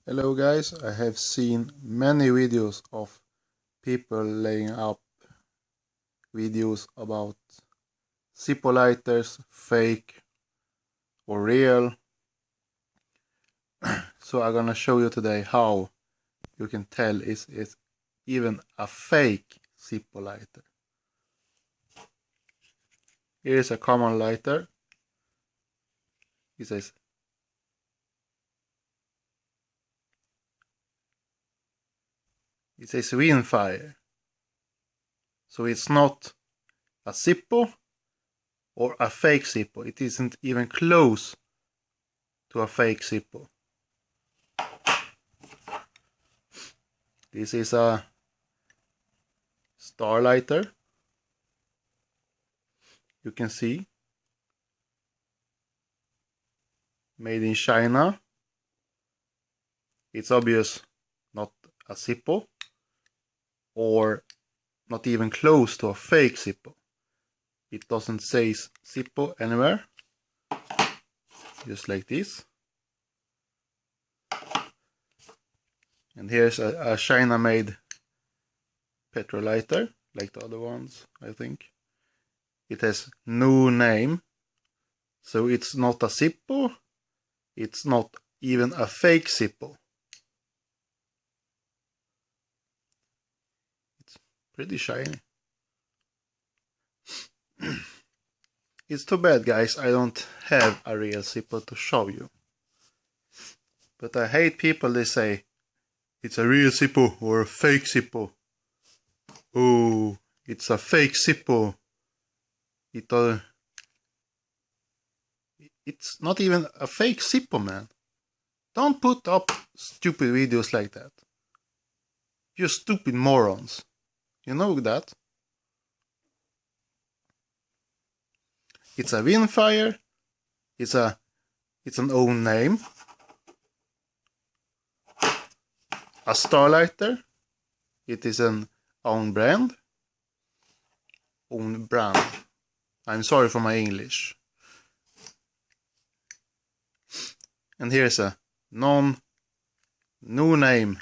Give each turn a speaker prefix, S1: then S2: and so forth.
S1: Hello guys, I have seen many videos of people laying up videos about Zippo lighters, fake or real. So I'm gonna show you today how you can tell is it even a fake Zippo lighter. Here is a common lighter. It says Windfire. So it's not a Zippo or a fake Zippo. It isn't even close to a fake Zippo. This is a starlighter. You can see made in China. It's obvious not a Zippo or not even close to a fake Zippo. It doesn't say Zippo anywhere. Just like this. And here's a China made petrol lighter, like the other ones, I think. It has no name. So it's not a Zippo. It's not even a fake Zippo. It's pretty shiny. It's too bad, guys, I don't have a real Zippo to show you. But I hate people, they say, it's a real Zippo or a fake Zippo. Oh, it's a fake Zippo. It's not even a fake Zippo, man. Don't put up stupid videos like that. You stupid morons. You know that? It's a Windfire. It's an own name. A starlighter. It is an own brand. Own brand. I'm sorry for my English. And here's a no name